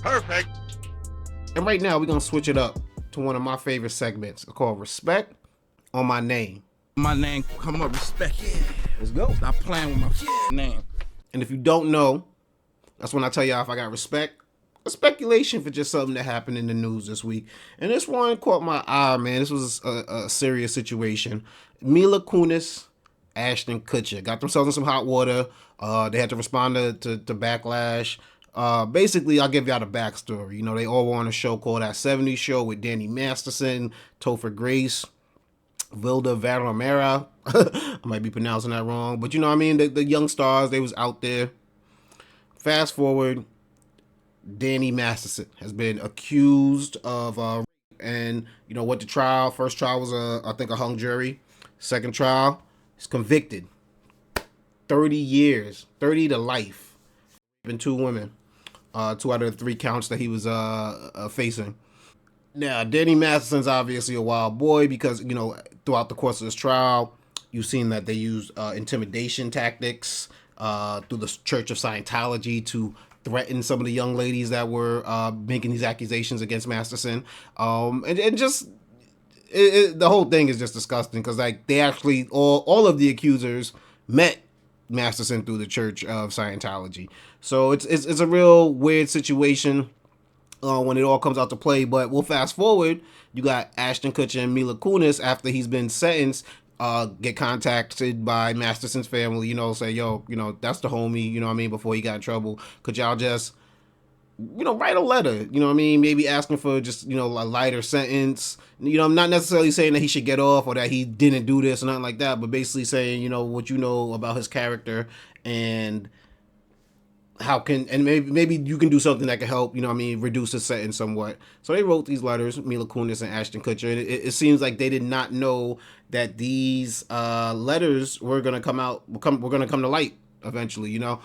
Perfect. And right now, we're going to switch it up to one of my favorite segments called Respect on My Name. My name, come up, respect. Yeah. Let's go. Stop playing with my name. And if you don't know, that's when I tell y'all if I got respect. A speculation for just something that happened in the news this week. And this one caught my eye, man. This was a serious situation. Mila Kunis, Ashton Kutcher got themselves in some hot water. They had to respond to Backlash. Basically, I'll give y'all the backstory. You know, they all were on a show called That 70s Show with Danny Masterson, Topher Grace, Vilda Varamera. I might be pronouncing that wrong. But you know what I mean? The young stars, they was out there. Fast forward, Danny Masterson has been accused of rape and, you know, went to trial. First trial was, I think, a hung jury. Second trial, he's convicted. 30 years, 30 to life. Been 2 women. 2 out of the 3 counts that he was facing. Now, Danny Masterson's obviously a wild boy because, you know, throughout the course of this trial, you've seen that they used intimidation tactics through the Church of Scientology to threaten some of the young ladies that were making these accusations against Masterson. And just the whole thing is just disgusting because, like, they actually, all of the accusers met Masterson through the Church of Scientology. So it's a real weird situation when it all comes out to play. But we'll fast forward. You got Ashton Kutcher and Mila Kunis after he's been sentenced. Get contacted by Masterson's family, you know, say, yo, you know, that's the homie, you know what I mean, before he got in trouble. Could y'all just, you know, write a letter, you know what I mean, maybe asking for just, you know, a lighter sentence. You know, I'm not necessarily saying that he should get off or that he didn't do this or nothing like that, but basically saying, you know, what you know about his character and how can, and maybe you can do something that can help, you know what I mean, reduce the sentence somewhat. So they wrote these letters, Mila Kunis and Ashton Kutcher, and it seems like they did not know that these letters were going to come to light eventually, you know.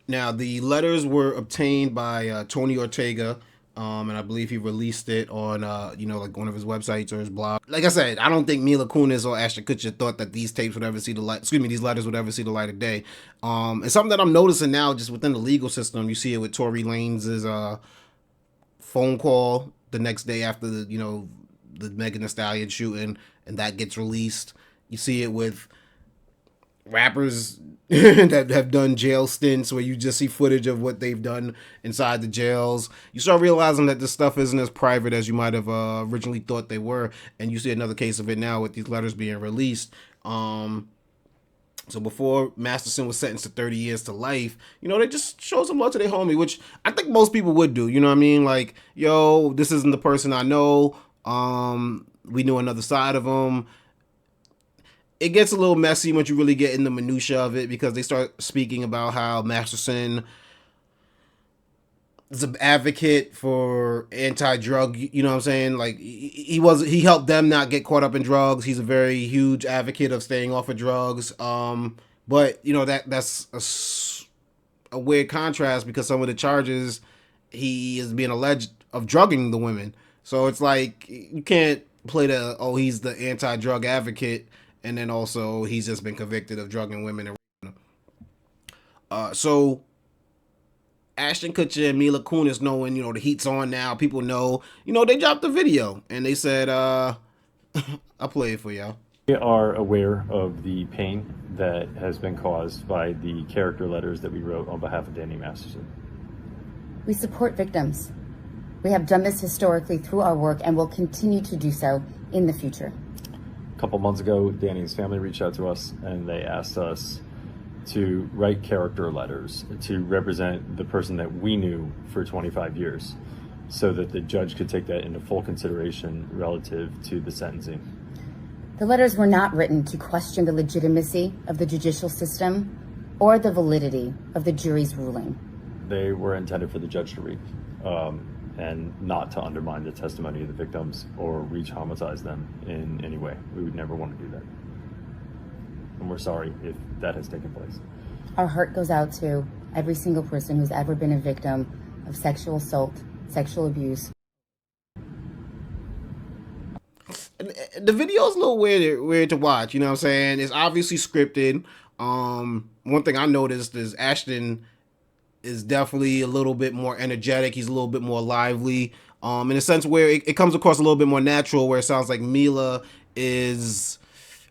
Now, the letters were obtained by Tony Ortega, and I believe he released it on, you know, like one of his websites or his blog. Like I said, I don't think Mila Kunis or Ashton Kutcher thought that these tapes would ever see the light. These letters would ever see the light of day. It's something that I'm noticing now, just within the legal system. You see it with Tory Lanez's phone call the next day after the, you know, the Megan Thee Stallion shooting, and that gets released. You see it with rappers that have done jail stints where you just see footage of what they've done inside the jails. You start realizing that this stuff isn't as private as you might have originally thought they were, and you see another case of it now with these letters being released. So before Masterson was sentenced to 30 years to life, you know, they just showed some love to their homie, which I think most people would do. You know what I mean? Like, yo, this isn't the person I know. We knew another side of him. It gets a little messy once you really get in the minutia of it because they start speaking about how Masterson is an advocate for anti-drug, you know what I'm saying? Like, he helped them not get caught up in drugs. He's a very huge advocate of staying off of drugs. But you know, that's a weird contrast because some of the charges he is being alleged of drugging the women. So it's like you can't play he's the anti-drug advocate and then also he's just been convicted of drugging women and so Ashton Kutcher and Mila Kunis, knowing, you know, the heat's on now, people know, you know, they dropped the video and they said, I'll play it for y'all. We are aware of the pain that has been caused by the character letters that we wrote on behalf of Danny Masterson. We support victims. We have done this historically through our work and will continue to do so in the future. A couple months ago, Danny's family reached out to us and they asked us to write character letters to represent the person that we knew for 25 years so that the judge could take that into full consideration relative to the sentencing. The letters were not written to question the legitimacy of the judicial system or the validity of the jury's ruling. They were intended for the judge to read and not to undermine the testimony of the victims or re-traumatize them in any way. We would never want to do that. And we're sorry if that has taken place. Our heart goes out to every single person who's ever been a victim of sexual assault, sexual abuse. The video is a little weird to watch, you know what I'm saying? It's obviously scripted. One thing I noticed is Ashton is definitely a little bit more energetic. He's a little bit more lively, in a sense where it comes across a little bit more natural, where it sounds like Mila is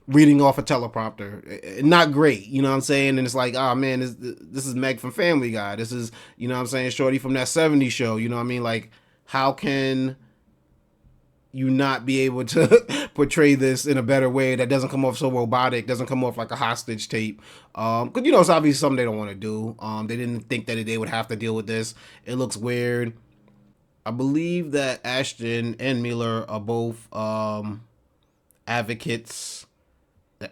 reading off a teleprompter. Not great, you know what I'm saying? And it's like, oh man, this is Meg from Family Guy. This is, you know what I'm saying, Shorty from that 70s show. You know what I mean? Like, how can you not be able to portray this in a better way that doesn't come off so robotic, doesn't come off like a hostage tape? Because, you know, it's obviously something they don't want to do. They didn't think that they would have to deal with this. It looks weird. I believe that Ashton and Mila are both advocates,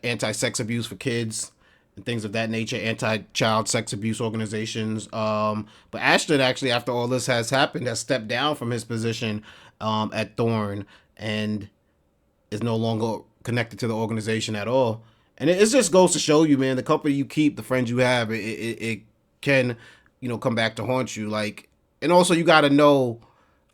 anti-sex abuse for kids and things of that nature, anti-child sex abuse organizations. But Ashton actually, after all this has happened, has stepped down from his position at Thorn and is no longer connected to the organization at all. And it just goes to show you, man, the company you keep, the friends you have, it can, you know, come back to haunt you. Like, and also you got to know,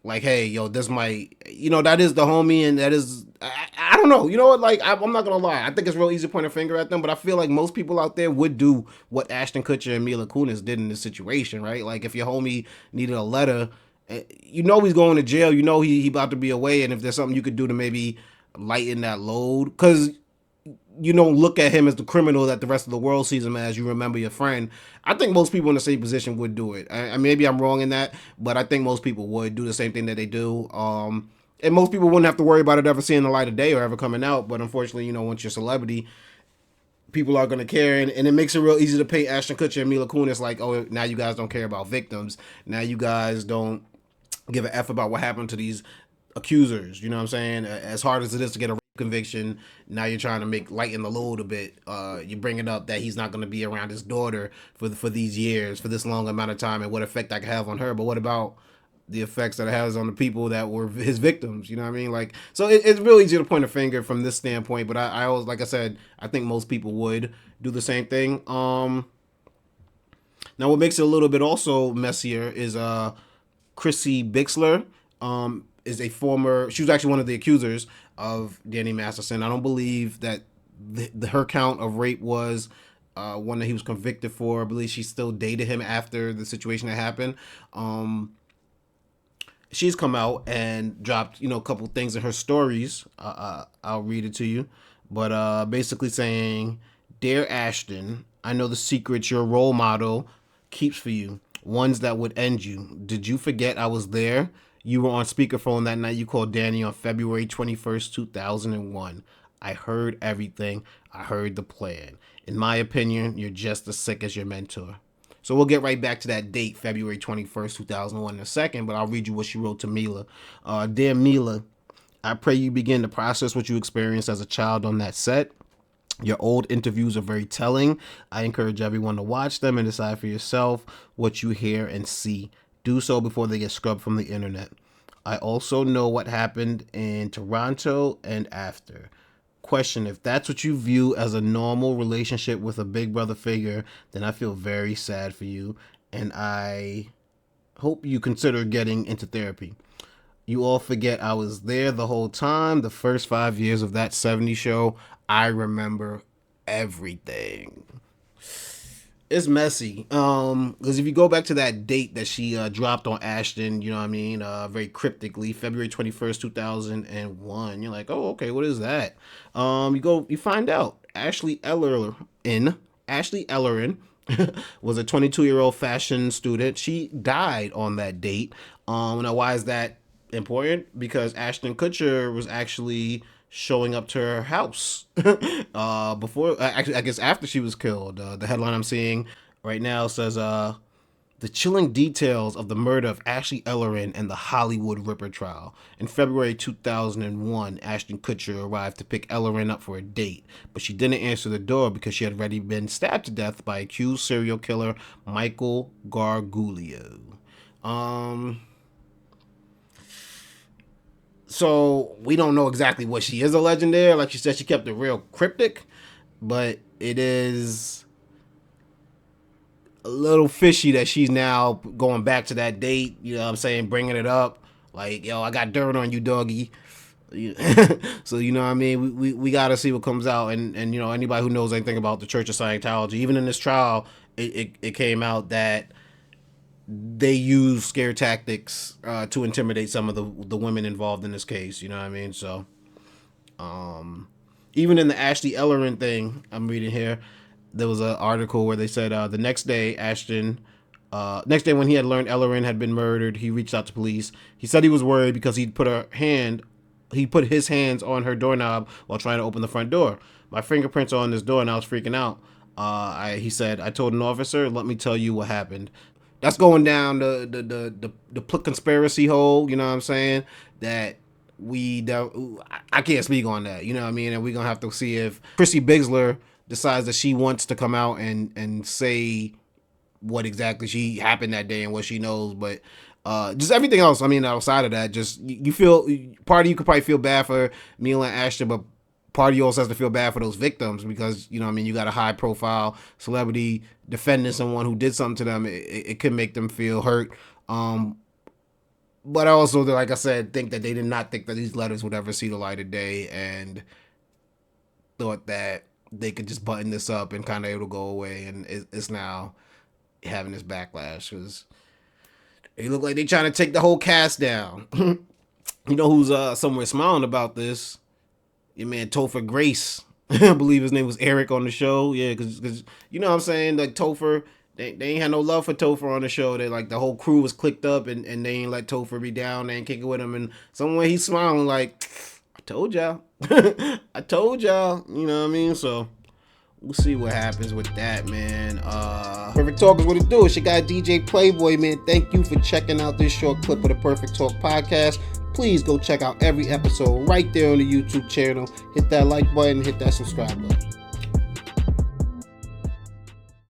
like, hey, yo, this might, you know, that is the homie, and that is, I don't know, you know what, like, I'm not gonna lie, I think it's real easy to point a finger at them, but I feel like most people out there would do what Ashton Kutcher and Mila Kunis did in this situation, right? Like, if your homie needed a letter, you know he's going to jail, you know he about to be away, and if there's something you could do to maybe lighten that load, because you don't look at him as the criminal that the rest of the world sees him as. You remember your friend. I think most people in the same position would do it. Maybe I'm wrong in that, but I think most people would do the same thing that they do. And most people wouldn't have to worry about it ever seeing the light of day or ever coming out. But unfortunately, you know, once you're a celebrity, people are going to care. And it makes it real easy to paint Ashton Kutcher and Mila Kunis like, oh, now you guys don't care about victims. Now you guys don't give a F about what happened to these accusers. You know what I'm saying? As hard as it is to get a conviction, now you're trying to lighten the load a bit. You're bringing up that he's not going to be around his daughter for these years, for this long amount of time, and what effect that could have on her. But what about the effects that it has on the people that were his victims? You know what I mean? Like, so it's really easy to point a finger from this standpoint. But I always, like I said, I think most people would do the same thing. Now, what makes it a little bit also messier is Chrissy Bixler. Is a former, she was actually one of the accusers of Danny Masterson. I don't believe that her count of rape was one that he was convicted for. I believe she still dated him after the situation that happened. She's come out and dropped, you know, a couple things in her stories. I'll read it to you. But basically saying, "Dear Ashton, I know the secrets your role model keeps for you, ones that would end you. Did you forget I was there? You were on speakerphone that night you called Danny on February 21st, 2001. I heard everything. I heard the plan. In my opinion, you're just as sick as your mentor." So we'll get right back to that date, February 21st, 2001 in a second, but I'll read you what she wrote to Mila. "Dear Mila, I pray you begin to process what you experienced as a child on that set. Your old interviews are very telling. I encourage everyone to watch them and decide for yourself what you hear and see. Do so before they get scrubbed from the internet. I also know what happened in Toronto and after. Question, if that's what you view as a normal relationship with a big brother figure, then I feel very sad for you, and I hope you consider getting into therapy. You all forget I was there the whole time. The first 5 years of that 70s show, I remember everything." It's messy. Because if you go back to that date that she dropped on Ashton, you know what I mean, very cryptically, February 21st, 2001, you're like, oh, okay, what is that? You find out Ashley Ellerin was a 22-year-old fashion student. She died on that date. Now, why is that important? Because Ashton Kutcher was actually showing up to her house before, actually, I guess after she was killed. The headline I'm seeing right now says, "The chilling details of the murder of Ashley Ellerin and the Hollywood Ripper trial. In February 2001, Ashton Kutcher arrived to pick Ellerin up for a date, but she didn't answer the door because she had already been stabbed to death by accused serial killer Michael Garguglio." So we don't know exactly what she is alleging there. Like she said, she kept it real cryptic, but it is a little fishy that she's now going back to that date, you know what I'm saying, bringing it up. Like, yo, I got dirt on you, doggy. So, you know what I mean? We got to see what comes out. And, you know, anybody who knows anything about the Church of Scientology, even in this trial, it came out that they use scare tactics to intimidate some of the women involved in this case. You know what I mean? So, even in the Ashley Ellerin thing I'm reading here, there was an article where they said the next day when he had learned Ellerin had been murdered, he reached out to police. He said he was worried because he put his hands on her doorknob while trying to open the front door. My fingerprints are on this door and I was freaking out. He said, I told an officer, let me tell you what happened. That's going down the conspiracy hole, you know what I'm saying? That I can't speak on that, you know what I mean? And we're going to have to see if Chrissy Bixler decides that she wants to come out and say what exactly she happened that day and what she knows. But just everything else, I mean, outside of that, just you feel, part of you could probably feel bad for Mila and Ashton, but part of you also has to feel bad for those victims because, you know what I mean, you got a high profile celebrity defending someone who did something to them. It could make them feel hurt. But I also, like I said, think that they did not think that these letters would ever see the light of day and thought that they could just button this up and kind of it'll go away. And it's now having this backlash because they look like they trying to take the whole cast down. You know who's somewhere smiling about this? Your man Topher Grace. I believe his name was Eric on the show. Yeah, because you know what I'm saying? Like Topher, they ain't had no love for Topher on the show. They like the whole crew was clicked up and they ain't let Topher be down. They ain't kicking with him. And somewhere he's smiling like, I told y'all. I told y'all. You know what I mean? So we'll see what happens with that, man. Perfect Talk is what it do. It's your guy DJ Playboy, man. Thank you for checking out this short clip of the Perfect Talk podcast. Please go check out every episode right there on the YouTube channel. Hit that like button, hit that subscribe button.